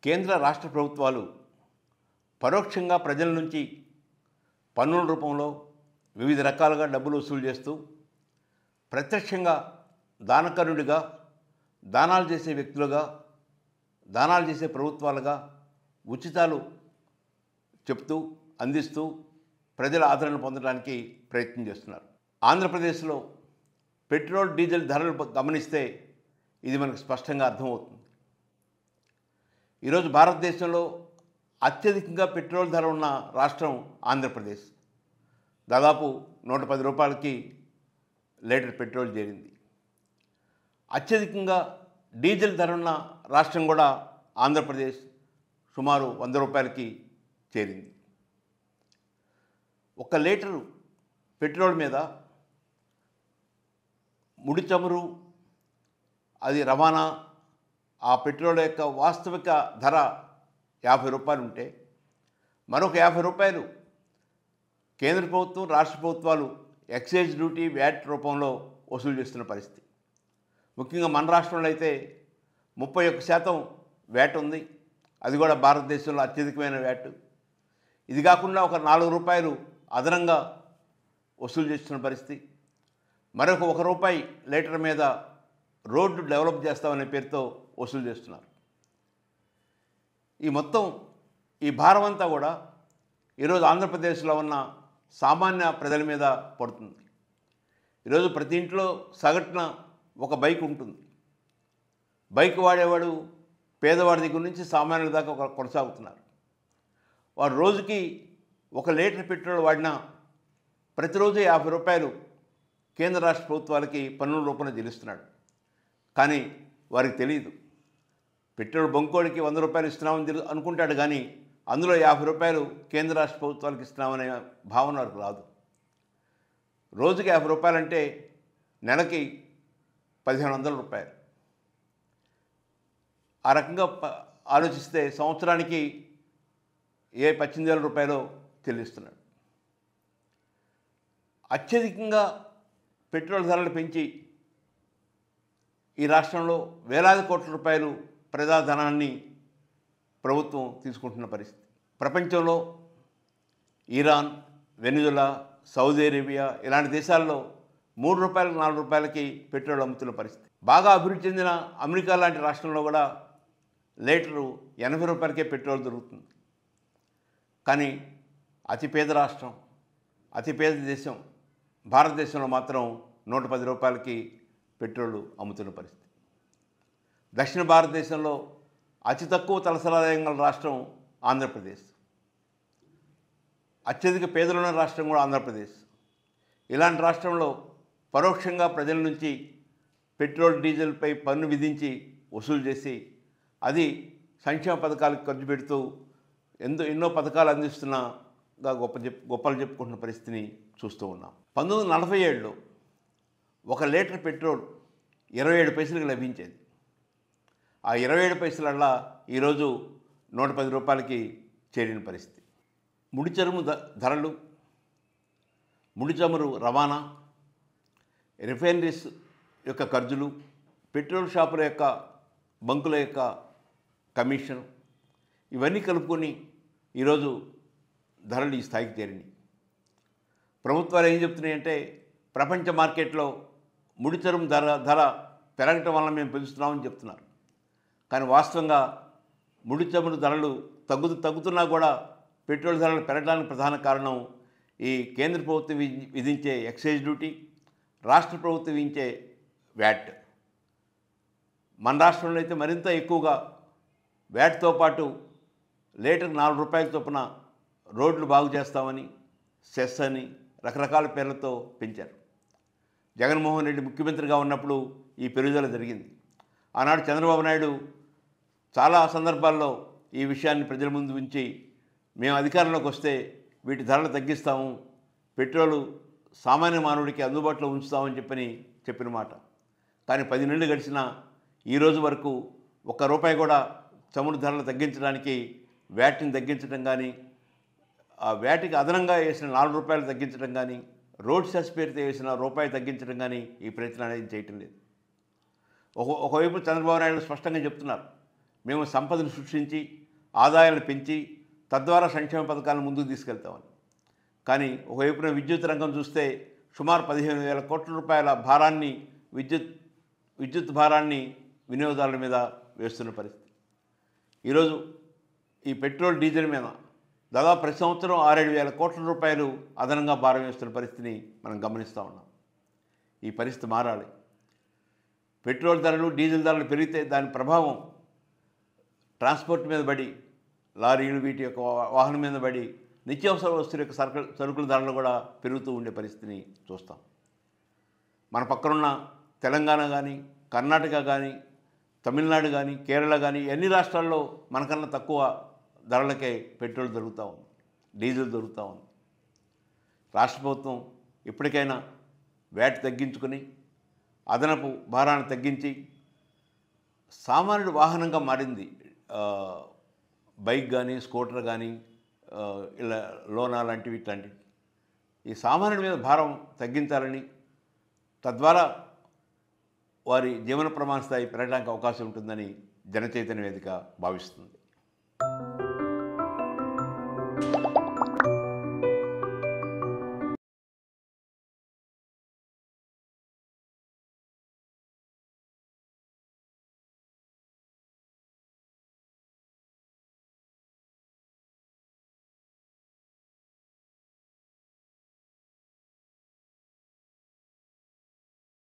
కేంద్ర రాష్ట్ర ప్రభుత్వాలు పరోక్షంగా ప్రజల నుంచి పన్నుల రూపంలో వివిధ రకాలుగా డబ్బులు వసూలు చేస్తూ ప్రత్యక్షంగా దానకరుడిగా దానాలు చేసే వ్యక్తులుగా దానాలు చేసే ప్రభుత్వాలుగా ఉచితాలు చెప్తూ అందిస్తూ ప్రజల ఆదరణ పొందడానికి ప్రయత్నం చేస్తున్నారు. ఆంధ్రప్రదేశ్లో పెట్రోల్ డీజిల్ ధరలు గమనిస్తే ఇది మనకు స్పష్టంగా అర్థమవుతుంది. ఈరోజు భారతదేశంలో అత్యధికంగా పెట్రోల్ ధర ఉన్న రాష్ట్రం ఆంధ్రప్రదేశ్. దాదాపు 110 రూపాయలకి లీటర్ పెట్రోల్ చేరింది. అత్యధికంగా డీజిల్ ధర ఉన్న రాష్ట్రం కూడా ఆంధ్రప్రదేశ్, సుమారు 100 రూపాయలకి చేరింది. ఒక లీటరు పెట్రోల్ మీద ముడి చమురు, అది రవాణా, ఆ పెట్రోల్ యొక్క వాస్తవిక ధర 50 రూపాయలు ఉంటే మరొక 50 రూపాయలు కేంద్ర ప్రభుత్వం, రాష్ట్ర ప్రభుత్వాలు ఎక్సైజ్ డ్యూటీ, వ్యాట్ రూపంలో వసూలు చేస్తున్న పరిస్థితి. ముఖ్యంగా మన రాష్ట్రంలో అయితే 31% వ్యాట్ ఉంది. అది కూడా భారతదేశంలో అత్యధికమైన వ్యాట్. ఇది కాకుండా ఒక 4 రూపాయలు అదనంగా వసూలు చేస్తున్న పరిస్థితి. మరొక ₹1 లీటర్ మీద రోడ్డు డెవలప్ చేస్తామనే పేరుతో వసూలు చేస్తున్నారు. ఈ భారం అంతా కూడా ఈరోజు ఆంధ్రప్రదేశ్లో ఉన్న సామాన్య ప్రజల మీద పడుతుంది. ఈరోజు ప్రతి ఇంట్లో సగటున ఒక బైక్ ఉంటుంది. బైక్ వాడేవాడు పేదవాడి దగ్గర నుంచి సామాన్యుల దాకా కొనసాగుతున్నారు. వాడు రోజుకి 1 లీటర్ పెట్రోల్ వాడినా ప్రతిరోజు 50 రూపాయలు కేంద్ర రాష్ట్ర ప్రభుత్వాలకి పన్నుల రూపంలో చెల్లిస్తున్నాడు. కానీ వారికి తెలియదు, పెట్రోల్ బంకోడికి 100 రూపాయలు ఇస్తున్నామని అనుకుంటాడు, కానీ అందులో 50 రూపాయలు కేంద్ర రాష్ట్ర ప్రభుత్వాలకు ఇస్తున్నామనే భావన వారికి రాదు. రోజుకి 50 రూపాయలు అంటే నెలకి 1500 రూపాయలు. ఆ రకంగా ఆలోచిస్తే సంవత్సరానికి 18,000 రూపాయలు చెల్లిస్తున్నాడు. అత్యధికంగా పెట్రోల్ ధరలు పెంచి ఈ రాష్ట్రంలో వేలాది కోట్ల రూపాయలు ప్రజాధనాన్ని ప్రభుత్వం తీసుకుంటున్న పరిస్థితి. ప్రపంచంలో ఇరాన్, వెనిజులా, సౌదీ అరేబియా ఇలాంటి దేశాల్లో 3 రూపాయలకు 4 రూపాయలకి పెట్రోల్ అమ్ముతున్న పరిస్థితి. బాగా అభివృద్ధి చెందిన అమెరికా లాంటి రాష్ట్రంలో కూడా లీటరు 80 రూపాయలకే పెట్రోల్ దొరుకుతుంది. కానీ అతిపేద రాష్ట్రం, అతిపేద దేశం భారతదేశంలో మాత్రం 110 రూపాయలకి పెట్రోల్ అమ్ముతున్న పరిస్థితి. దక్షిణ భారతదేశంలో అతి తక్కువ తలసరాదాయం గల రాష్ట్రం ఆంధ్రప్రదేశ్. అత్యధిక పేదలున్న రాష్ట్రం కూడా ఆంధ్రప్రదేశ్. ఇలాంటి రాష్ట్రంలో పరోక్షంగా ప్రజల నుంచి పెట్రోల్, డీజిల్పై పన్ను విధించి వసూలు చేసి అది సంక్షేమ పథకాలకు ఖర్చు పెడుతూ ఎన్నో పథకాలు అందిస్తున్నగా గొప్పలు చెప్పుకుంటున్న పరిస్థితిని చూస్తూ ఉన్నాం. 1947లో 1 లీటర్ పెట్రోల్ 27 పైసలకు లభించేది. ఆ 27 పైసలల్లా ఈరోజు 110 రూపాయలకి చేరిన పరిస్థితి. ముడి చమురు ధరలు, ముడి చమురు రవాణా, రిఫైనరీస్ యొక్క ఖర్చులు, పెట్రోల్ షాపుల యొక్క బంకుల యొక్క కమిషన్, ఇవన్నీ కలుపుకొని ఈరోజు ధరలు ఈ స్థాయికి చేరినాయి. ప్రభుత్వాలు ఏం చెప్తున్నాయంటే ప్రపంచ మార్కెట్లో ముడి చమురు ధర పెరగటం వల్ల మేము పెంచుతున్నామని చెప్తున్నారు. కానీ వాస్తవంగా ముడి చమురు ధరలు తగ్గుతున్నా కూడా పెట్రోల్ ధరలు పెరగడానికి ప్రధాన కారణం ఈ కేంద్ర ప్రభుత్వం విధించే ఎక్సైజ్ డ్యూటీ, రాష్ట్ర ప్రభుత్వం విధించే వ్యాట్. మన రాష్ట్రంలో అయితే మరింత ఎక్కువగా వ్యాట్తో పాటు లీటర్ 4 రూపాయల చొప్పున రోడ్లు బాగు చేస్తామని, సెస్ అని రకరకాల పేర్లతో పెంచారు. జగన్మోహన్ రెడ్డి ముఖ్యమంత్రిగా ఉన్నప్పుడు ఈ పెరుగుదల జరిగింది. ఆనాడు చంద్రబాబు నాయుడు చాలా సందర్భాల్లో ఈ విషయాన్ని ప్రజల ముందు ఉంచి మేము అధికారంలోకి వస్తే వీటి ధరలు తగ్గిస్తాము, పెట్రోలు సామాన్య మానవుడికి అందుబాటులో ఉంచుతామని చెప్పిన మాట. కానీ 10 నెలలు గడిచినా ఈరోజు వరకు ₹1 కూడా చమురు ధరలు తగ్గించడానికి, వ్యాట్ని తగ్గించడం కానీ, ఆ వ్యాట్కి అదనంగా వేసిన ₹4 తగ్గించడం కానీ, రోడ్ సెస్ పేరుతో వేసిన ₹1 తగ్గించడం కానీ ఈ ప్రయత్నం అనేది చేయటం లేదు. ఒకవైపు చంద్రబాబు నాయుడు స్పష్టంగా చెప్తున్నారు, మేము సంపదను సృష్టించి ఆదాయాలను పెంచి తద్వారా సంక్షేమ పథకాలను ముందుకు తీసుకెళ్తామని. కానీ ఒకవైపున విద్యుత్ రంగం చూస్తే సుమారు 15,000 కోట్ల రూపాయల భారాన్ని విద్యుత్ భారాన్ని వినియోగదారుల మీద వేస్తున్న పరిస్థితి. ఈరోజు ఈ పెట్రోల్ డీజిల్ మీద దాదాపు ప్రతి సంవత్సరం 6-7 కోట్ల రూపాయలు అదనంగా భారం వేస్తున్న పరిస్థితిని మనం గమనిస్తూ ఉన్నాం. ఈ పరిస్థితి మారాలి. పెట్రోల్ ధరలు డీజిల్ ధరలు పెరిగితే దాని ప్రభావం ట్రాన్స్పోర్ట్ మీద పడి, లారీలు వీటి యొక్క వాహనం మీద పడి నిత్యావసర వస్తువుల యొక్క సరుకుల ధరలు కూడా పెరుగుతూ ఉండే పరిస్థితిని చూస్తాం. మన పక్కనున్న తెలంగాణ కానీ, కర్ణాటక కానీ, తమిళనాడు కానీ, కేరళ కానీ అన్ని రాష్ట్రాల్లో మనకన్నా తక్కువ ధరలకే పెట్రోల్ దొరుకుతూ ఉంది, డీజిల్ దొరుకుతూ ఉంది. రాష్ట్ర ప్రభుత్వం ఇప్పటికైనా వ్యాట్ తగ్గించుకొని అదనపు భారాన్ని తగ్గించి సామాన్యుడు వాహనంగా మారింది. బైక్ కానీ, స్కూటర్ కానీ, ఇలా లోనా లాంటివి ఇట్లాంటివి ఈ సామాన్యుడి మీద భారం తగ్గించాలని, తద్వారా వారి జీవన ప్రమాణ స్థాయి పెరగడానికి అవకాశం ఉంటుందని జనచైతన్య వేదిక భావిస్తుంది.